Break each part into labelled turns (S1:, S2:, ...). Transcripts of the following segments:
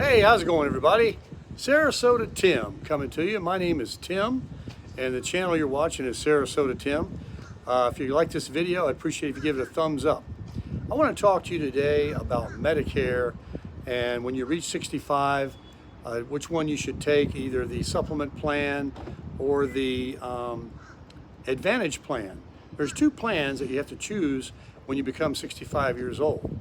S1: Hey, how's it going, everybody? Sarasota Tim coming to you. My name is Tim, and the channel you're watching is Sarasota Tim. If you like this video, I'd appreciate if you give it a thumbs up. I want to talk to you today about Medicare, and when you reach 65, which one you should take, either the supplement plan or the Advantage plan. There's two plans that you have to choose when you become 65 years old.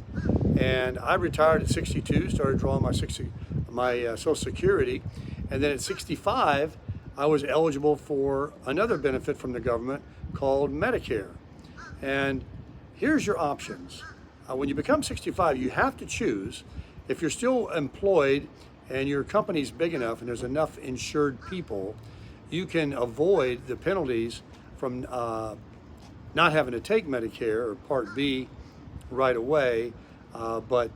S1: And I retired at 62, started drawing my Social Security, and then at 65, I was eligible for another benefit from the government called Medicare. And here's your options. When you become 65, you have to choose. If you're still employed and your company's big enough and there's enough insured people, you can avoid the penalties from not having to take Medicare or Part B right away. But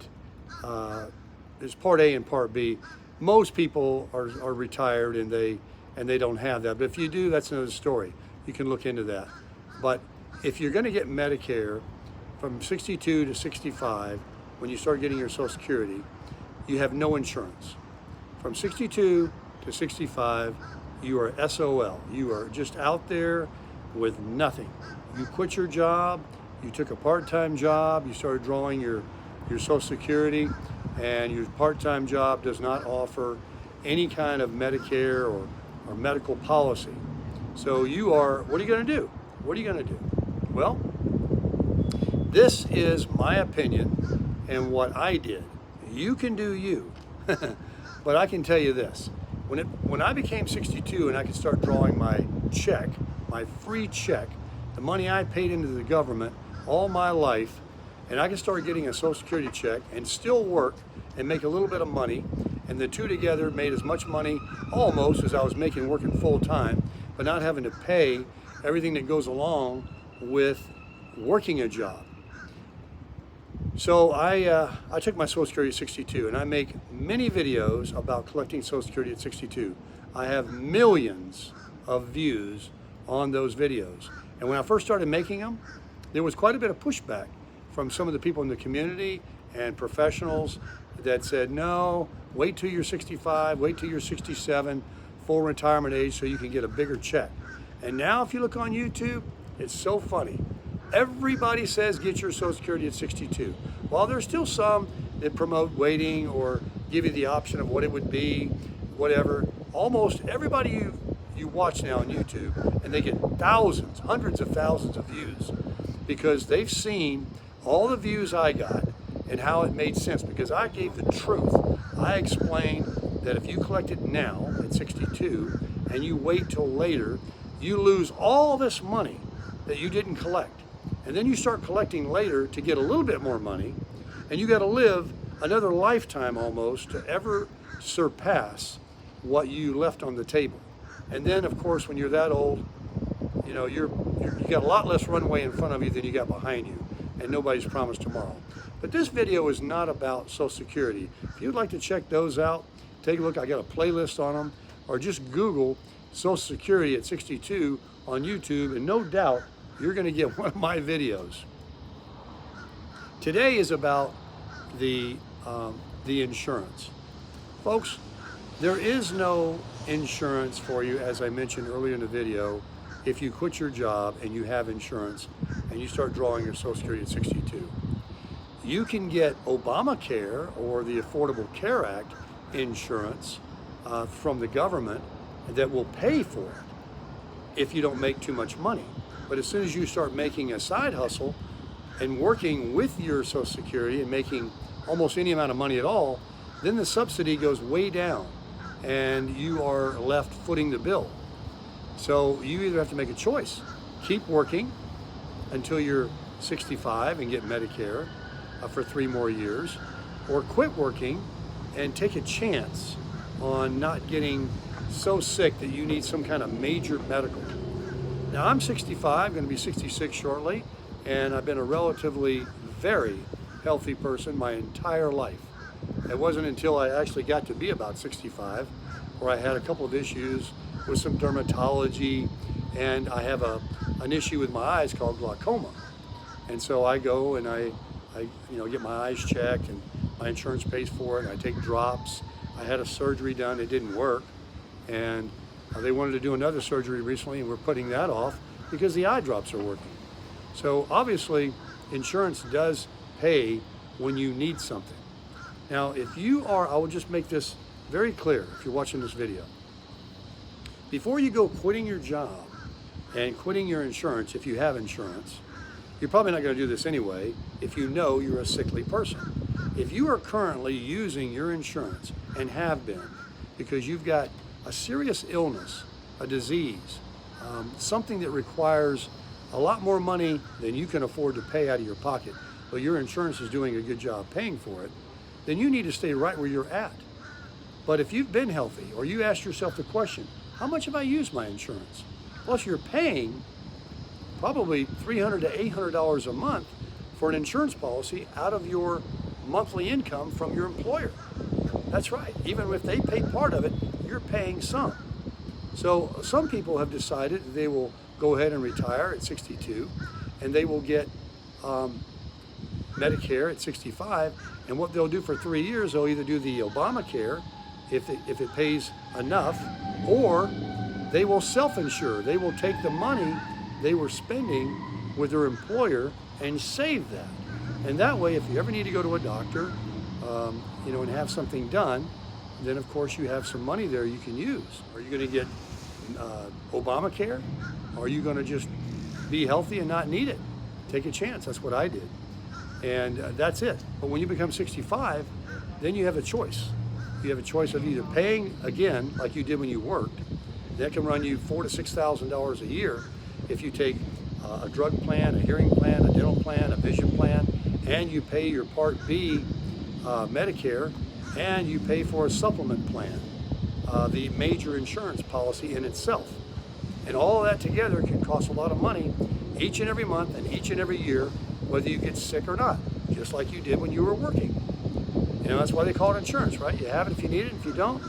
S1: there's Part A and Part B. Most people are retired and they don't have that. But if you do, that's another story. You can look into that. But if you're going to get Medicare from 62 to 65, when you start getting your Social Security, you have no insurance. From 62 to 65, you are SOL. You are just out there with nothing. You quit your job, you took a part-time job, you started drawing your Social Security, and your part-time job does not offer any kind of Medicare or medical policy. So what are you going to do? What are you going to do? Well, this is my opinion and what I did. You can do you. But I can tell you this. When I became 62 and I could start drawing my check, my free check, the money I paid into the government all my life, and I can start getting a Social Security check and still work and make a little bit of money, and the two together made as much money almost as I was making working full time, but not having to pay everything that goes along with working a job. So I took my Social Security at 62, and I make many videos about collecting Social Security at 62. I have millions of views on those videos. And when I first started making them, there was quite a bit of pushback from some of the people in the community and professionals that said, no, wait till you're 65, wait till you're 67, full retirement age, so you can get a bigger check. And now if you look on YouTube, it's so funny. Everybody says get your Social Security at 62. While there's still some that promote waiting or give you the option of what it would be, whatever, almost everybody you watch now on YouTube, and they get thousands, hundreds of thousands of views because they've seen all the views I got and how it made sense, because I gave the truth. I explained that if you collect it now at 62 and you wait till later, you lose all this money that you didn't collect. And then you start collecting later to get a little bit more money, and you got to live another lifetime almost to ever surpass what you left on the table. And then, of course, when you're that old, you got a lot less runway in front of you than you got behind you, and nobody's promised tomorrow. But this video is not about Social Security. If you'd like to check those out, take a look. I got a playlist on them, or just Google Social Security at 62 on YouTube, and no doubt you're going to get one of my videos. Today is about the insurance. Folks, there is no insurance for you, as I mentioned earlier in the video, if you quit your job and you have insurance and you start drawing your Social Security at 62. You can get Obamacare or the Affordable Care Act insurance from the government that will pay for it if you don't make too much money. But as soon as you start making a side hustle and working with your Social Security and making almost any amount of money at all, then the subsidy goes way down and you are left footing the bill. So you either have to make a choice, keep working until you're 65 and get Medicare for 3 more years, or quit working and take a chance on not getting so sick that you need some kind of major medical. Now I'm 65, going to be 66 shortly, and I've been a relatively very healthy person my entire life. It wasn't until I actually got to be about 65 where I had a couple of issues with some dermatology, and I have an issue with my eyes called glaucoma. And so I go and I get my eyes checked, and My insurance pays for it. I take drops. I had a surgery done. It didn't work. And they wanted to do another surgery recently, and we're putting that off because the eye drops are working. So obviously, insurance does pay when you need something. Now, if you are, I will just make this very clear if you're watching this video. Before you go quitting your job and quitting your insurance, if you have insurance, you're probably not going to do this anyway if you know you're a sickly person. If you are currently using your insurance and have been because you've got a serious illness, a disease, something that requires a lot more money than you can afford to pay out of your pocket, but your insurance is doing a good job paying for it, then you need to stay right where you're at. But if you've been healthy, or you ask yourself the question, how much have I used my insurance? Plus you're paying probably $300 to $800 a month for an insurance policy out of your monthly income from your employer. That's right, even if they pay part of it, you're paying some. So some people have decided that they will go ahead and retire at 62, and they will get Medicare at 65, and what they'll do for 3 years, they'll either do the Obamacare, if it pays enough, or they will self-insure. They will take the money they were spending with their employer and save that. And that way, if you ever need to go to a doctor, and have something done, then of course you have some money there you can use. Are you going to get Obamacare? Or are you going to just be healthy and not need it? Take a chance. That's what I did. And that's it. But when you become 65, then you have a choice. You have a choice of either paying again, like you did when you worked. That can run you $4,000 to $6,000 a year if you take a drug plan, a hearing plan, a dental plan, a vision plan, and you pay your Part B Medicare, and you pay for a supplement plan, the major insurance policy in itself. And all of that together can cost a lot of money each and every month and each and every year, whether you get sick or not, just like you did when you were working. That's why they call it insurance, right? You have it if you need it. If you don't,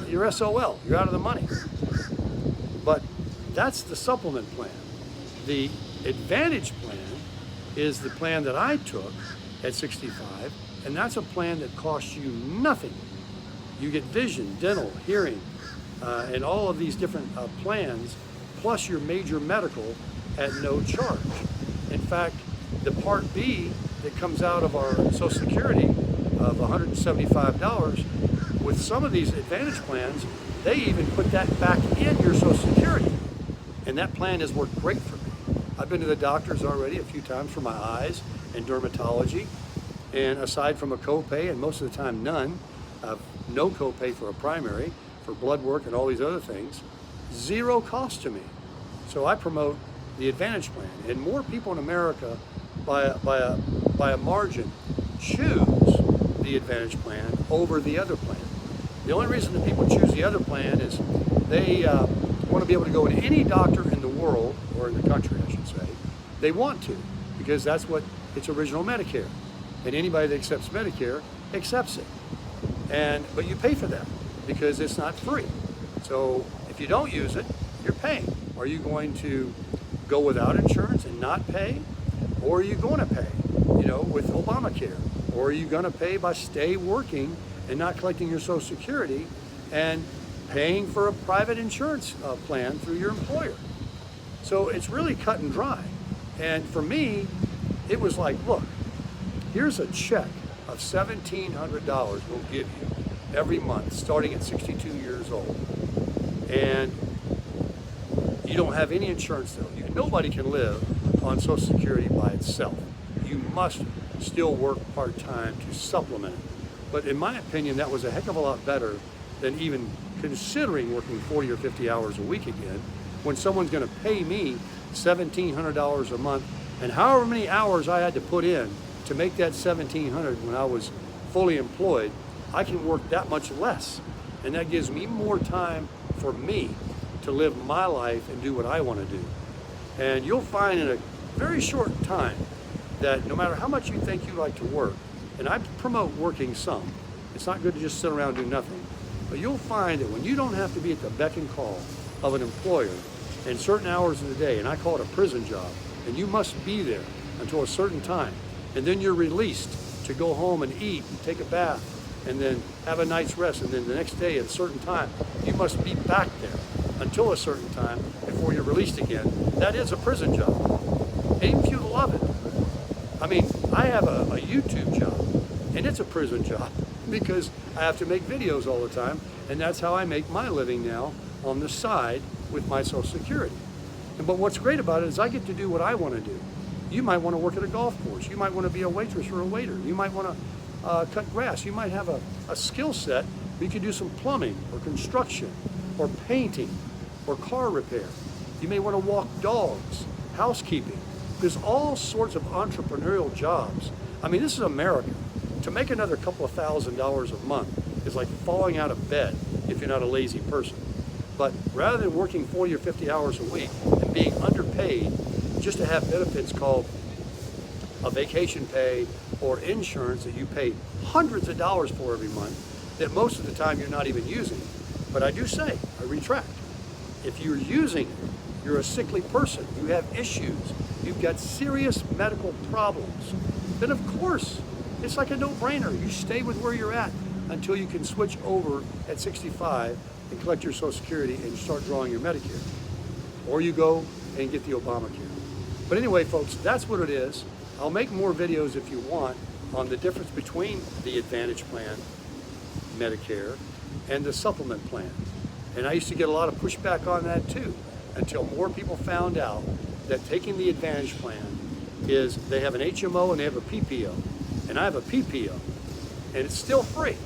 S1: you're SOL. You're out of the money. But that's the supplement plan. The Advantage plan is the plan that I took at 65, and that's a plan that costs you nothing. You get vision, dental, hearing, and all of these different plans, plus your major medical at no charge. In fact, the Part B that comes out of our Social Security of $175, with some of these Advantage plans, they even put that back in your Social Security. And that plan has worked great for me. I've been to the doctors already a few times for my eyes and dermatology. And aside from a copay, and most of the time none, no copay for a primary, for blood work and all these other things, zero cost to me. So I promote the Advantage plan. And more people in America, by a margin, choose the Advantage plan over the other plan. The only reason that people choose the other plan is they want to be able to go to any doctor in the world, or in the country I should say. They want to, because that's what it's original Medicare. And anybody that accepts Medicare accepts it. But you pay for that because it's not free. So if you don't use it, you're paying. Are you going to go without insurance and not pay? Or are you going to pay, with Obamacare? Or are you going to pay by stay working and not collecting your Social Security and paying for a private insurance plan through your employer? So it's really cut and dry. And for me, it was like, look, here's a check of $1,700 we'll give you every month starting at 62 years old. And you don't have any insurance though. Nobody can live on Social Security by itself. You must still work part-time to supplement it. But in my opinion, that was a heck of a lot better than even considering working 40 or 50 hours a week again, when someone's going to pay me $1,700 a month, and however many hours I had to put in to make that $1,700 when I was fully employed, I can work that much less. And that gives me more time for me to live my life and do what I want to do. And you'll find in a very short time that no matter how much you think you like to work, and I promote working some, it's not good to just sit around and do nothing, but you'll find that when you don't have to be at the beck and call of an employer in certain hours of the day, and I call it a prison job, and you must be there until a certain time, and then you're released to go home and eat and take a bath and then have a night's rest, and then the next day at a certain time, you must be back there until a certain time before you're released again. That is a prison job. And even if you love it, I mean, I have a YouTube job, and it's a prison job because I have to make videos all the time, and that's how I make my living now on the side with my Social Security. But what's great about it is I get to do what I want to do. You might want to work at a golf course. You might want to be a waitress or a waiter. You might want to cut grass. You might have a skill set where you can do some plumbing or construction or painting or car repair. You may want to walk dogs, housekeeping. There's all sorts of entrepreneurial jobs. I mean, this is America. To make another couple of $1,000s a month is like falling out of bed if you're not a lazy person. But rather than working 40 or 50 hours a week and being underpaid just to have benefits called a vacation pay or insurance that you pay hundreds of dollars for every month that most of the time you're not even using. But I do say, I retract, if you're using it, you're a sickly person, you have issues, you've got serious medical problems, then of course, it's like a no-brainer. You stay with where you're at until you can switch over at 65 and collect your Social Security and start drawing your Medicare. Or you go and get the Obamacare. But anyway, folks, that's what it is. I'll make more videos if you want on the difference between the Advantage Plan, Medicare, and the Supplement Plan. And I used to get a lot of pushback on that too, until more people found out that taking the Advantage Plan is they have an HMO and they have a PPO. And I have a PPO, and it's still free.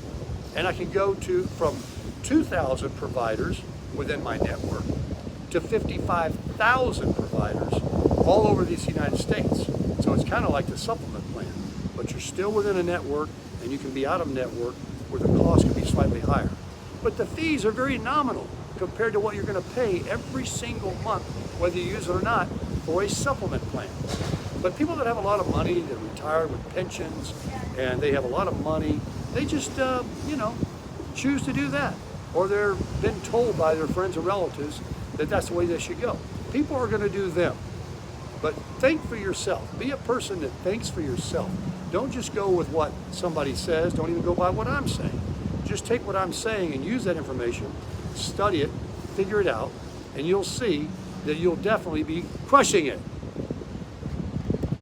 S1: And I can go from 2,000 providers within my network to 55,000 providers all over these United States. So it's kind of like the Supplement Plan, but you're still within a network, and you can be out of network where the cost can be slightly higher. But the fees are very nominal compared to what you're going to pay every single month, whether you use it or not, for a supplement plan. But people that have a lot of money, they're retired with pensions, and they have a lot of money, they just, choose to do that. Or they're been told by their friends or relatives that that's the way they should go. People are going to do them. But think for yourself. Be a person that thinks for yourself. Don't just go with what somebody says. Don't even go by what I'm saying. Just take what I'm saying and use that information, study it, figure it out, and you'll see that you'll definitely be crushing it.